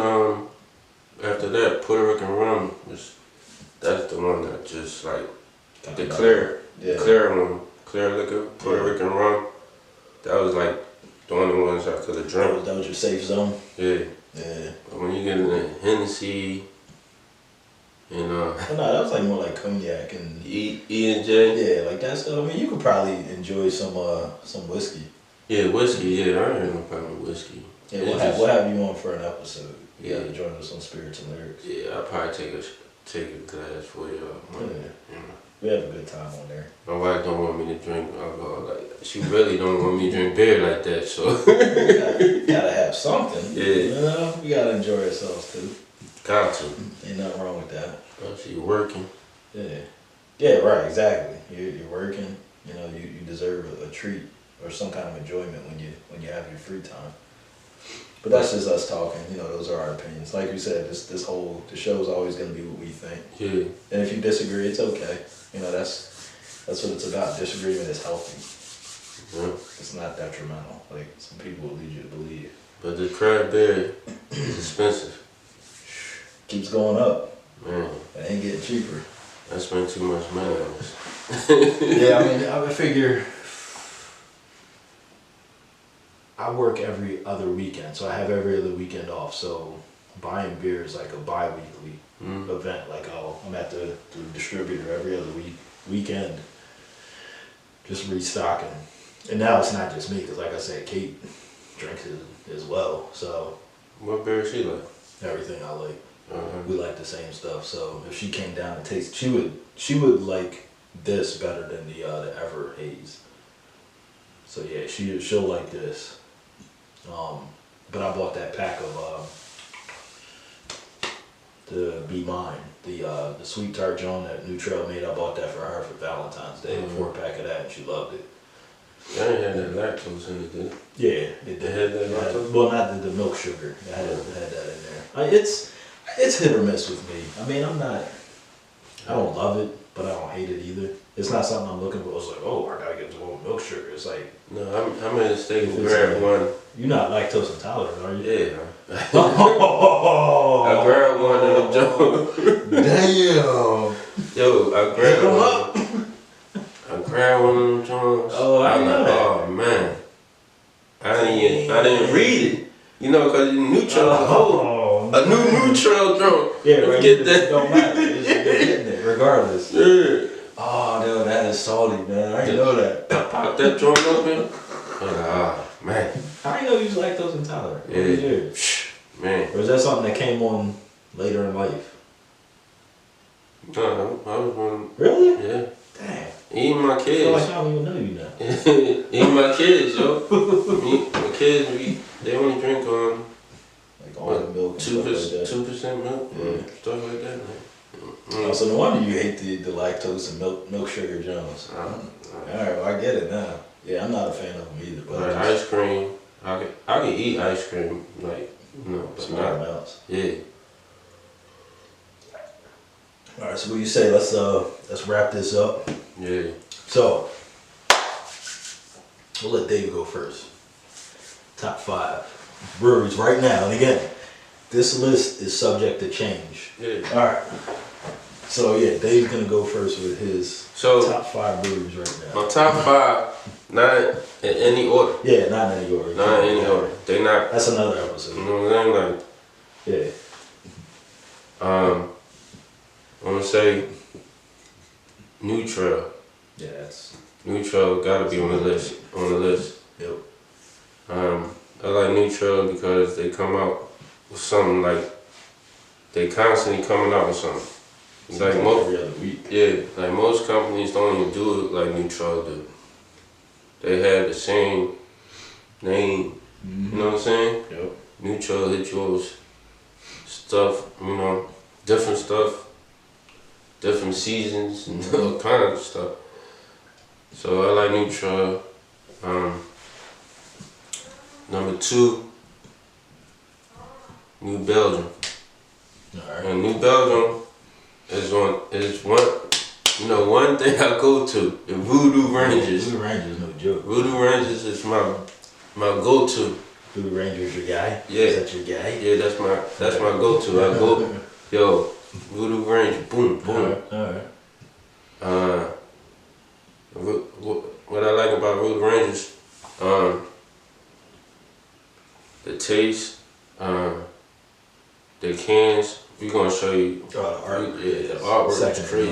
after that, Puerto Rican rum that's the one that just like the clear one, clear liquor, Puerto Rican rum. That was like the only ones I could have drank. That was your safe zone. Yeah. Yeah. But when you get into Hennessy and No, that was like more like cognac and E&J. yeah, like that stuff. I mean, you could probably enjoy some whiskey. Yeah, whiskey. Yeah, I ain't had no problem with whiskey. Yeah, we'll have you on for an episode. You gotta join us on Spirits and Lyrics. Yeah, I'll probably take a glass for y'all. Yeah. We have a good time on there. My wife don't want me to drink alcohol. Like, she really don't want me to drink beer like that. So You gotta have something. Yeah. We gotta enjoy ourselves too. got to. Ain't nothing wrong with that. Oh, she working. Yeah. Yeah, right, exactly. You're working, you deserve a treat or some kind of enjoyment when you have your free time. But that's just us talking, those are our opinions. Like you said, the show is always gonna be what we think. Yeah. And if you disagree, it's okay. That's what it's about. Disagreement is healthy. Yeah. It's not detrimental, like some people will lead you to believe. But the craft beer is expensive. Keeps going up. Man, It ain't getting cheaper. I spent too much money on this. Yeah, I mean, I would figure I work every other weekend, so I have every other weekend off. So buying beer is like a bi-weekly event. Like I'm at the distributor every other weekend, just restocking. And now it's not just me, because like I said, Kate drinks it as well. So What beer she like? everything I like. Uh-huh. We like the same stuff. So if she came down and taste, she would like this better than the Ever Haze. So yeah, she'll like this. but I bought that pack of the Be Mine, the sweet tart Joan that New Trail made. I bought that for her for Valentine's Day. Mm-hmm. 4-pack of that, and she loved it. I didn't have that lactose in it, did it? Yeah, it did. Had that lactose? Well, not the milk sugar. It had that in there. It's hit or miss with me. I mean, I don't love it, but I don't hate it either. It's not something I'm looking for. It's like, oh, I gotta get the whole milk sugar. It's like, No, I made a mistake If and it's grabbed like- one. you're not lactose intolerant, are you? Yeah. Oh, I grabbed one of them Jones. damn. Yo, I grabbed Come one. up. I grabbed one of them Jones. Oh, I I'm know like, that. oh man. I didn't read it. You know, cause New Trail, Oh, a new Trail drone. yeah, Let's right. get It that. don't matter. It's just getting it, regardless. Yeah. Oh, no, that is salty, man. I didn't know that. I popped that joint open. I was like, ah, man. How do you know you was lactose intolerant? What Yeah. did you do? Man. Or is that something that came on later in life? No, I was one. Really? Yeah. Damn. Even my I feel like kids. I don't even know you now. Even my kids, yo. My kids, they only drink Like almond milk and stuff like that. 2% milk, Yeah. stuff like that. Man. Oh, so no wonder you hate the lactose and milk sugar Jones. Alright, well, I get it now. Yeah, I'm not a fan of them either, but Like ice cream, I can eat ice cream, like, you know, but small not, amounts. yeah. Alright, so what you say? Let's wrap this up. Yeah. So we'll let David go first. Top 5 breweries right now, and again, this list is subject to change. Yeah. Alright. So yeah, Dave's gonna go first with his So top 5 breweries right now. my top 5, not in any order. Yeah, not in any order. Not in any order. They not, That's another you episode. know what I'm saying? Like, Yeah. I'm gonna say New Trail. Yeah, that's New Trail gotta be on the list. yep. I like New Trail because they come out with something like, they constantly coming out with something. Like most, every other week. yeah, like most companies don't even do it like New Trail do. They have the same name, you know what I'm saying? Yep. New Trail hit yours, stuff, you know, different stuff, different seasons, and all kinds of stuff. So I like New Trail. Number 2, New Belgium. Alright. And New Belgium is one thing I go to, the Voodoo Rangers. Blue Rangers, no joke. Voodoo Rangers is my go-to. Blue Rangers your guy? Yeah. Is that your guy? Yeah, that's my go-to. I go, yo, Voodoo Ranger, boom, boom. Alright. What I like about Voodoo Rangers, the taste, the cans. We gonna show you. Art. Yeah, the artwork Second is crazy.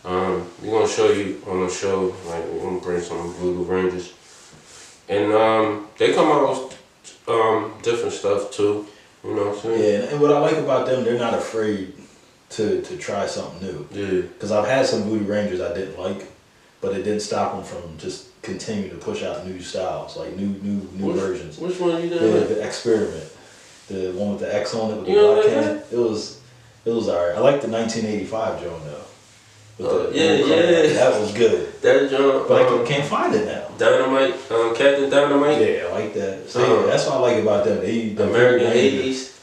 one. We're gonna show you on the show, like we're gonna bring some Voodoo Rangers. And they come out with different stuff too. You know what I'm saying? Yeah, and what I like about them, they're not afraid to try something new. Yeah. Because I've had some Voodoo Rangers I didn't like, but it didn't stop them from just continuing to push out new styles, like new versions. Which one you The, done like? the experiment, the one with the X on it with the You know black like can. It was alright. I like the 1985 Joan though. With the yeah, old color. yeah. That was good. That John, But I can't find it now. Dynamite, Captain Dynamite, Yeah, I like that. So yeah, that's what I like about them. The American Voodoo Rangers, Haze.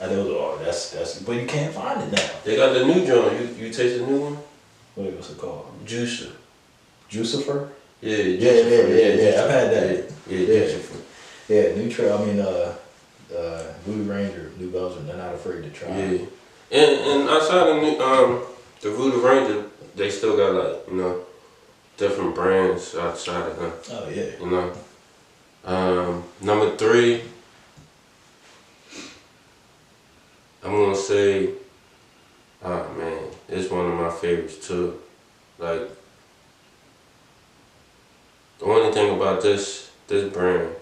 that's. But you can't find it now. They got the new John. You taste the new one? What's it called? Juicer. Jucifer? Yeah, Yeah. Jucifer. I've had that. Yeah, Yeah. Jucifer. Yeah, New Trail. I mean, Voodoo Ranger, New Belgium. They're not afraid to try. Yeah. And outside of the Voodoo Ranger, they still got like, you know, different brands outside of them. Oh yeah. You know. Number 3, I'm gonna say, oh man, it's one of my favorites too. Like, the only thing about this brand,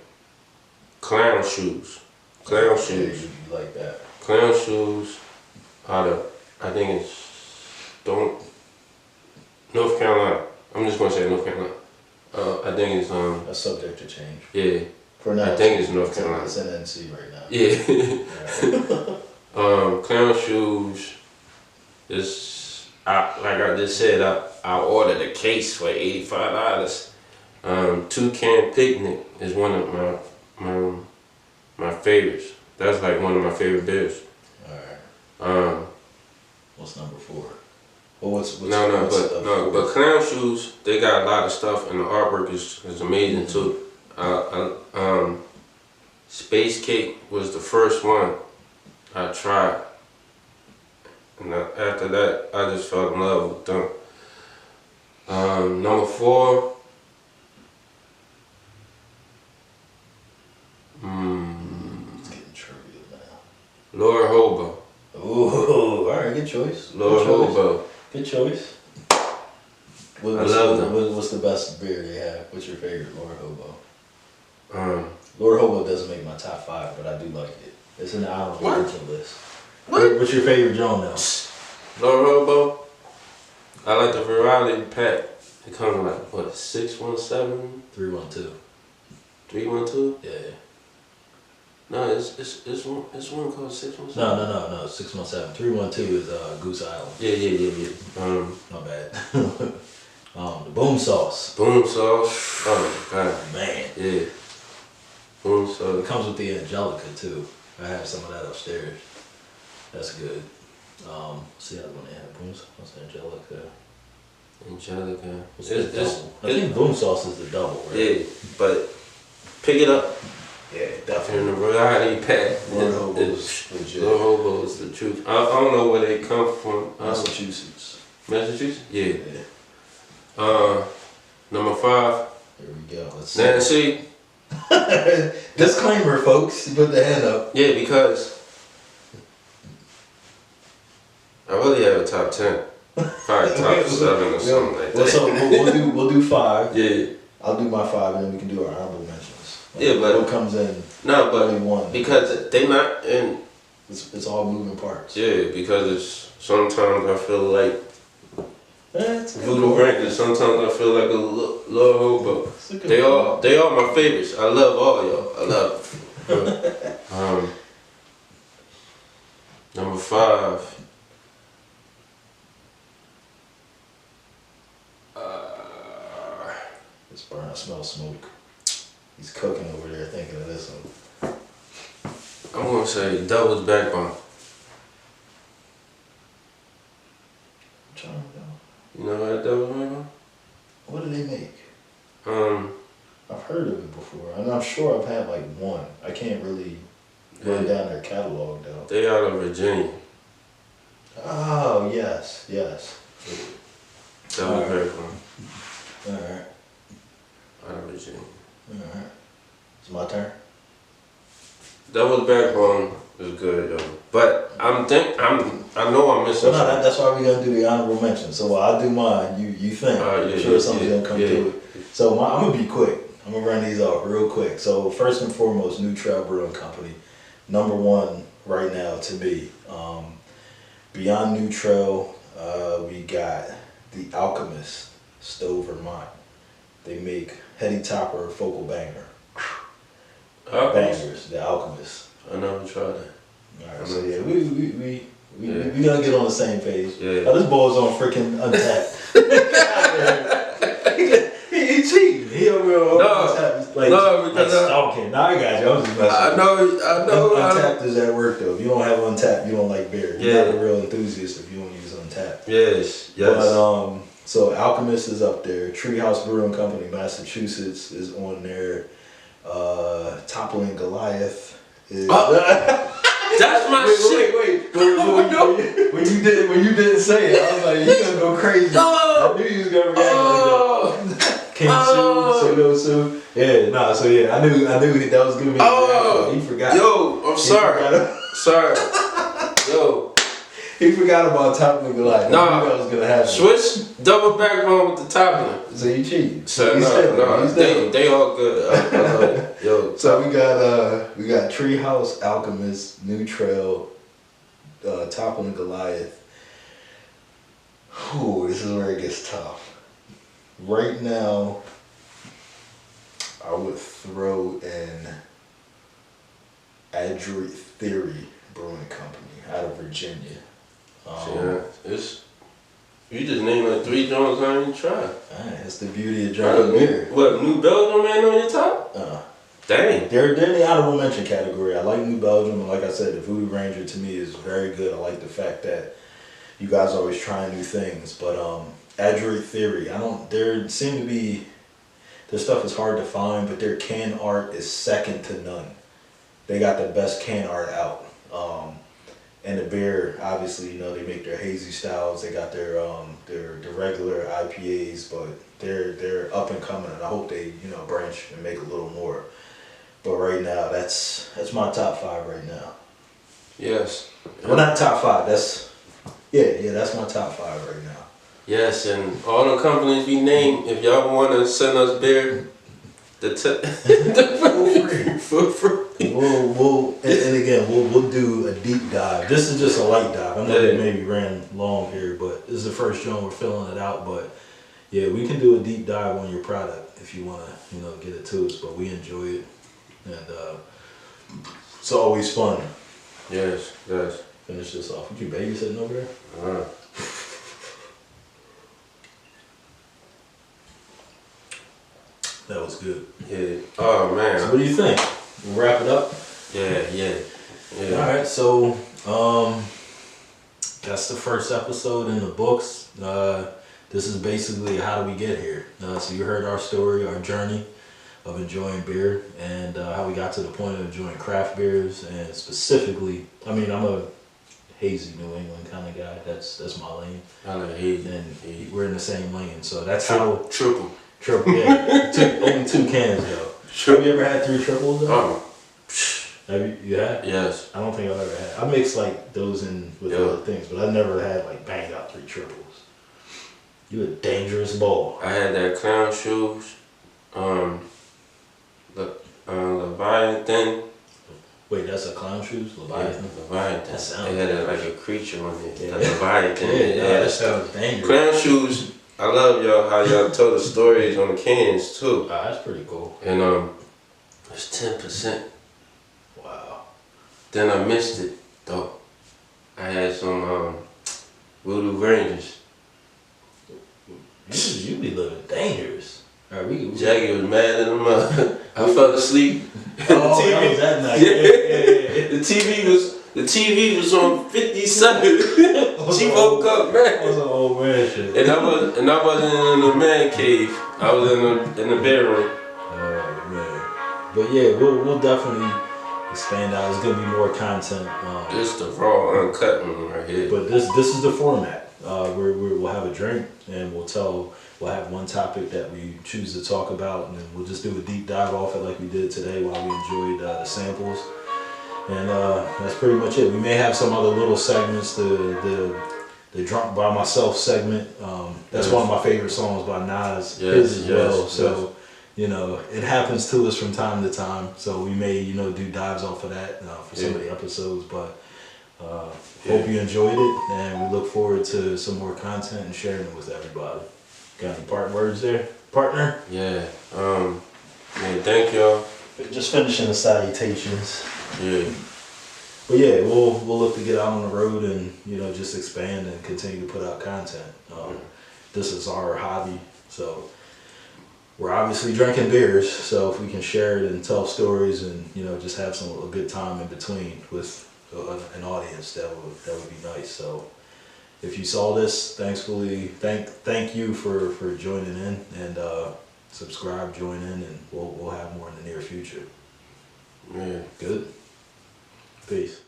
clown shoes. Clown Yeah, shoes. you like that? Clown shoes out of, I think it's North Carolina. I'm just gonna say North Carolina. I think it's That's subject to change. yeah. For now, I think it's North Carolina. It's in NC right now. Yeah. Clown shoes. Like I just said, I ordered a case for $85. Toucan Picnic is one of my favorites. That's like one of my favorite beers. Alright. What's number 4? Well, but clown shoes, they got a lot of stuff, and the artwork is amazing too. Space Cake was the first one I tried, and after that, I just fell in love with them. Number 4. It's getting trivial now. Lord Hobo. Ooh, alright, good choice. Lord Hobo. Good choice. I love them. What's the best beer they have? What's your favorite Lord Hobo? Um, Lord Hobo doesn't make my top 5, but I do like it. It's in the honorable mention list. What? What's your favorite Joan now? Lord Hobo. I like the variety pack. It comes in like what, 617, 312. 312. Yeah. No, it's one called 617. No. 617. 312 is Goose Island. Yeah. My bad. The Boom Sauce. Boom sauce. Oh my god. Man. Yeah. Boom It sauce. comes with the Angelica too. I have some of that upstairs. That's good. See how one they have Boom Sauce, Angelica. Angelica. I think Boom Sauce is the double, right? Yeah, but pick it up. Yeah, In definitely. the variety pack. Lord Hobo's legit. Lord Hobo is the truth. I don't know where they come from. Massachusetts. Massachusetts? Yeah. Yeah. Number 5. Here we go. Let's see. Nancy. Disclaimer, folks. You put the hand up. Yeah, because I really have a top 10. Probably top 7 or something like that. So we'll do 5. Yeah. I'll do my 5, and then we can do our honorable mentions. Yeah, but what comes in? No, but only one. because they not in. It's all moving parts. Yeah, because it's sometimes I feel like It's Voodoo Rank, and sometimes I feel like a Lord Hobo. They all my favorites. I love all y'all. I love. Number 5. It's burning. I smell smoke. He's cooking over there, thinking of this one. I'm gonna say Devil's Backbone. I'm trying to know. You know what Devil's Backbone? What do they make? I've heard of it before, and I'm sure I've had like one. I can't really run down their catalog though. They out of Virginia. Oh yes, yes. Devil's Backbone. Alright. Out of Virginia. Alright. It's my turn. Devil's Backbone is good though. But I know I'm missing So no, something. that's why we're gonna do the honorable mention. So while I do mine, you think. I'm sure something's gonna come to it. So I'm gonna be quick. I'm gonna run these off real quick. So first and foremost, New Trail Brewing Company. Number 1 right now to me. Beyond New Trail, we got The Alchemist, Stowe, Vermont. They make Heady Topper, Focal Banger. Bangers, The Alchemist. I never tried that. Alright, so yeah, we gonna get on the same page. Yeah. Now, this boy's on freaking Untapped. he cheating. He over here on Untapped. Because stalking. Nah, I got you. I'm just messing. I know. Untapped is at work though. If you don't have Untapped, you don't like beer. You're Yeah. not a real enthusiast if you don't use Untapped. Yes. But so Alchemist is up there. Treehouse Brewing Company, Massachusetts is on there. Toppling Goliath is. That's my shit. Wait. When you didn't say it, I was like, you gonna go crazy. I knew you was gonna react like that. King Sue. Yeah, nah. So yeah, I knew that was gonna be. He forgot. Yo, I'm sorry. Sorry. Yo. He forgot about Toppling Goliath. Nah. I knew that was gonna happen. Switch Double Backbone with the toppling. So you cheating? So He's they all good. I love it. Yo. So we got Treehouse, Alchemist, New Trail, Toppling Goliath. Ooh, this is where it gets tough. Right now, I would throw in Adroit Theory Brewing Company out of Virginia. It's you just named like 3 joints I ain't tried. That's the beauty of drinking beer. What, New Belgium man on your top? Dang. They're in the honorable mention category. I like New Belgium, and like I said, the Voodoo Ranger to me is very good. I like the fact that you guys are always trying new things. But Adroit Theory, there seem to be, their stuff is hard to find, but their can art is second to none. They got the best can art out. And the beer, obviously, they make their hazy styles. They got their regular IPAs, but they're up and coming, and I hope they branch and make a little more. But right now, that's my top 5 right now. Yes. Well, not top 5. That's my top 5 right now. Yes, and all the companies we name, if y'all want to send us beer, for free. We'll do a deep dive. This is just a light dive. I know they maybe ran long here, but this is the first joint we're filling it out. But yeah, we can do a deep dive on your product if you want to, get it to us. But we enjoy it, and it's always fun. Yes. Finish this off. What you babysitting over there? That was good. Yeah. Oh man. So what do you think? We'll wrap it up. Yeah. All right. So that's the first episode in the books. This is basically how do we get here. So you heard our story, our journey of enjoying beer, and how we got to the point of enjoying craft beers, and specifically, I'm a hazy New England kind of guy. That's my lane. I like hazy. And we're in the same lane. So that's triple. Yeah. Only 2 cans though. Have you ever had 3 triples though? Have you had? Yes. I don't think I've ever had. I mix like those in with other things, but I never had like banged out 3 triples. You a dangerous ball. I had that clown shoes, Leviathan. Wait, that's a clown shoes? Leviathan? Yeah, Leviathan. That sounds it had like a creature on it. Yeah. Leviathan. That sounds dangerous. Clown shoes. I love how y'all tell the stories on the cans too. That's pretty cool. And it's 10%. Wow. Then I missed it though. I had some Voodoo Rangers. You be living dangerous. All right, Jackie was mad at him. I fell asleep. Oh, that was that night. Yeah. The TV was on 57. She woke up, man. That was an old man shit. And I wasn't in the man cave. I was in the bedroom. Oh man. But yeah, we'll definitely expand out. There's gonna be more content. This the raw, uncut one right here. But this is the format. We'll have a drink, and we'll have one topic that we choose to talk about, and then we'll just do a deep dive off it like we did today while we enjoyed the samples. And that's pretty much it. We may have some other little segments. The Drunk by Myself segment. That's one of my favorite songs by Nas. His as well. So it happens to us from time to time. So we may do dives off of that for some of the episodes. But hope you enjoyed it, and we look forward to some more content and sharing it with everybody. Got any part words there, partner? Yeah. Thank y'all. Just finishing the salutations. Yeah. But yeah, we'll look to get out on the road and just expand and continue to put out content. This is our hobby, so we're obviously drinking beers. So if we can share it and tell stories and just have a good time in between with an audience, that would be nice. So if you saw this, thank you for joining in, and subscribe, join in, and we'll have more in the near future. Yeah. Good. Peace.